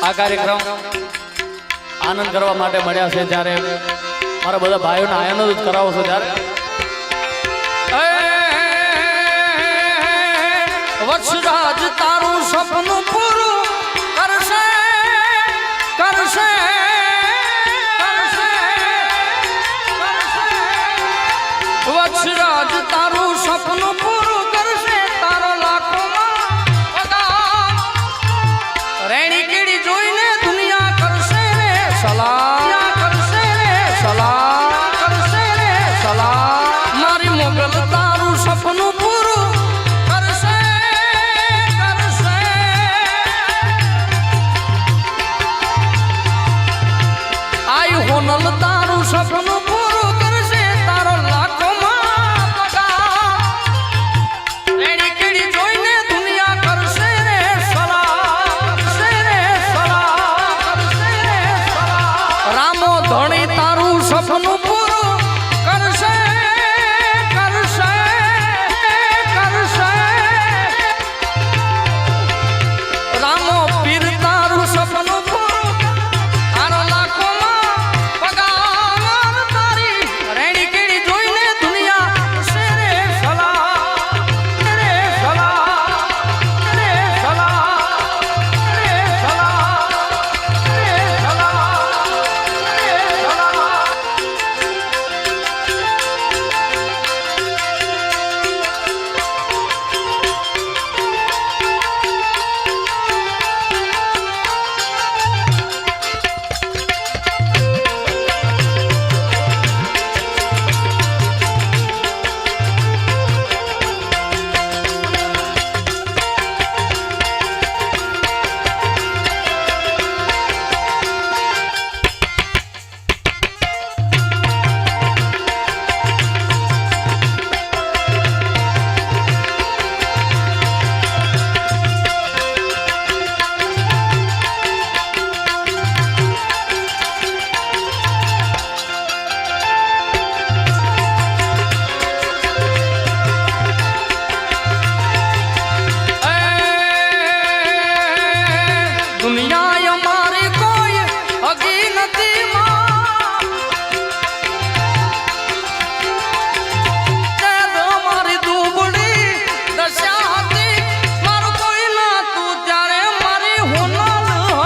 આ કાર્યક્રમ આનંદ કરવા માટે મળ્યા છે ત્યારે મારા બધા ભાઈઓને આનંદ જ કરાવો છો ત્યારે વત્સરાજ તારું સપનું પૂરું કરશે કરશે વત્સરાજ તારું સપનું પૂરું કરશે તારો લાખોમાં રેણી કેડી જોઈને દુનિયા કરશે રે સલાહ કરશે રે સલાહ કરશે રે સલાહ મારી મોગલ તારું સપનું પૂરું કરશે કરશે આઈ હોનલ તારું સપનું પૂરું કરશે તારો લાખોમાં પગાર રેણી કેડી જોઈને દુનિયા કરશે રે સલાહ કરશે રે સલાહ કરશે રે સલાહ રામો ધણી તારું સપનું પૂરું કરશે કરશે કરશે રામો પીર તારું સપનું પૂરું આરો લાખોમાં પગાર તારી રેણી કેડી જોઈને દુનિયા કરશે રે સલાહ રે સલાહ રે સલાહ રે સલાહ રે સલાહ દુનિયા અમારી કોઈ હગી નથી માં તે મારી દુબળી દશા હતી મારું કોઈ ના તું ત્યારે મારી હોનલ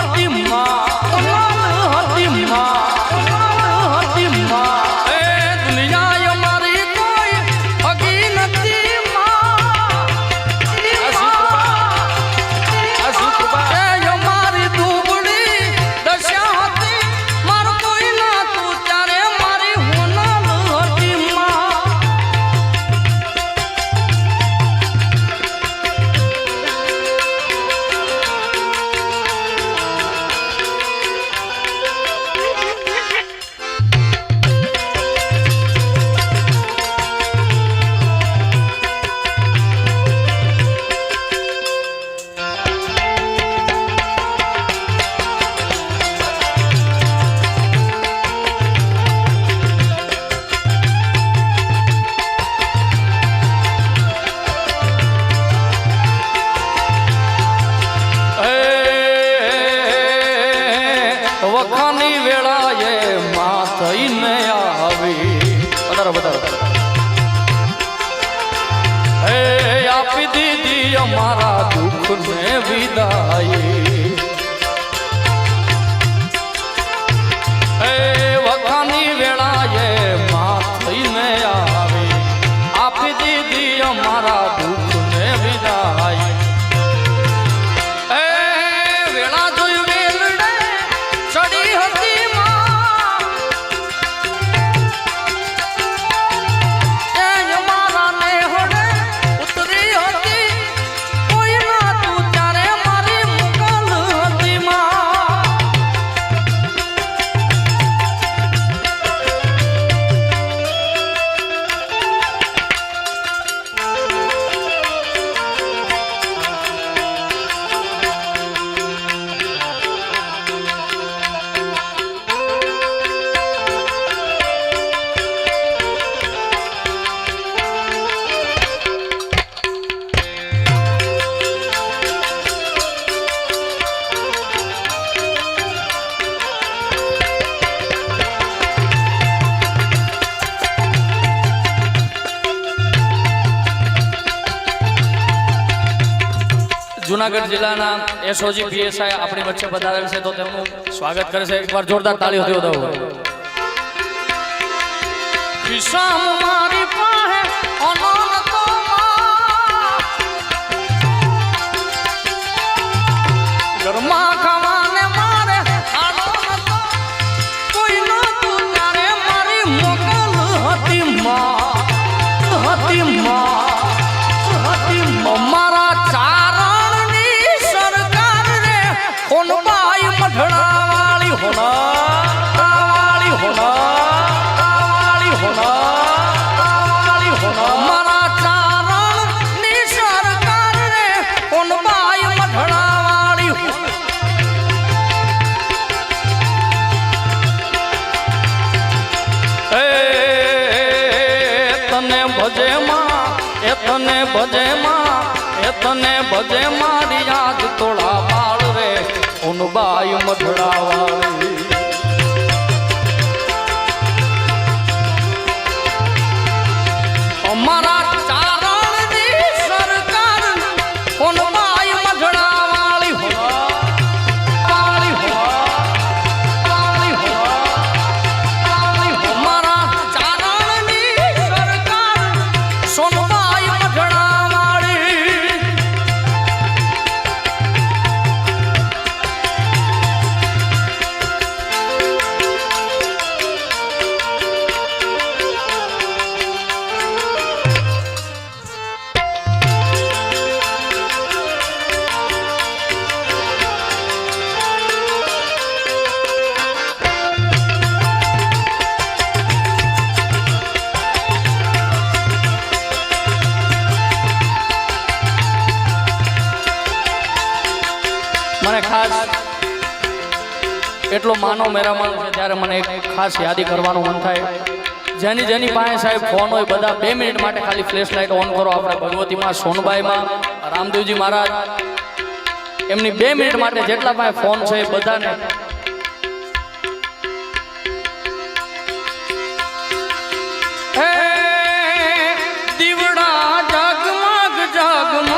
હતી માં હોનલ હતી માં હોનલ હતી માં એ દુનિયા અમારી કોઈ હગી નથી માં વખાની વેળાએ માં થઈને આવી વધારો વધારો હે આપી દીધી અમારા દુઃખને વિદાય હે વખાની વેળાએ માં થઈને આવી આપી દીધી અમારા દુઃખને વિદાય વેળા જોઈ વેલડે ચડી હતી માં જુનાગઢ જિલ્લાના એસઓજી પીએસઆઈ આપણી વચ્ચે પધારેલ છે તો તેમનું સ્વાગત કરે છે. એકવાર જોરદાર તાળીઓથી વધાવો. વિષમ મારી પાસે અનંત ઘરમાં ખાવાને મારે આનંદ કોઈ નતું ત્યારે મારી મોકલ હતી મારા ચારણની સરકાર રે કોનબાઈ મઢડાવાળી મારા ચારણની સરકાર રે કોનબાઈ મઢડાવાળી તને ભજે મારી યાદ તોડા બાળ રે ઉનબાઈ મઢડાવાળી અમારા ચારણની સરકાર ઉનબાઈ મઢડાવાળી અમારા ચારણની સરકાર સોનબાઈ મઢડાવાળી મને ખાસ એટલો માનો મેરામણ છે ત્યારે મને એક ખાસ યાદી કરવાનું મન થાય. જેની પાસે સાહેબ ફોન હોય બધા 2 મિનિટ માટે ખાલી ફ્લેશ લાઇટ ઓન કરો. આપણે ભગવતીમાં સોનબાઈમાં રામદેવજી મહારાજ એમની 2 મિનિટ માટે જેટલા પાસે ફોન છે એ બધાને દીવડા જગમગ જગમગ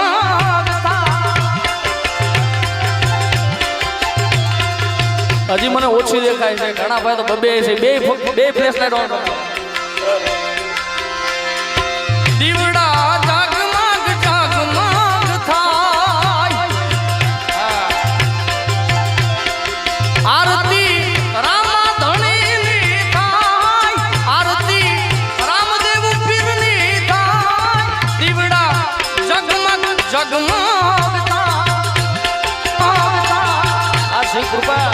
હજી મને ઓછી દેખાય છે. ઘણા ભાઈ તો બબે છે બે ફ્લેશ લાઇટ ઓન કરો. દીવડા જગમગ જગમગ થાય આરતી રામા ધણીની થાય આરતી રામદેવ પીરની થાય દીવડા જગમગ જગમગ આ શ્રી કૃપા.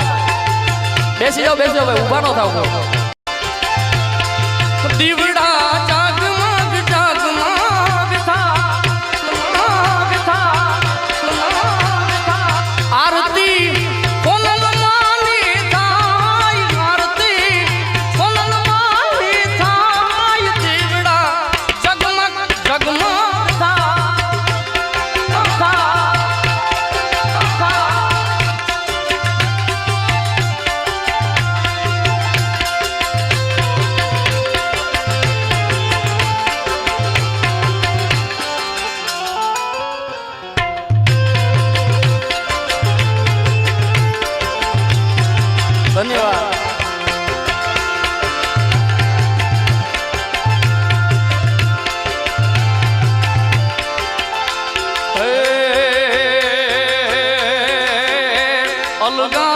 બેસી જાઓ ભાઈ, ઊભા ન થાવ. દીવડા જગમગ જગમગ થાય આરતી કોનલમાની થાય આરતી કોનલમાની થાય દીવડા જગમગ જગમગ ધન્યવાદ. અલગા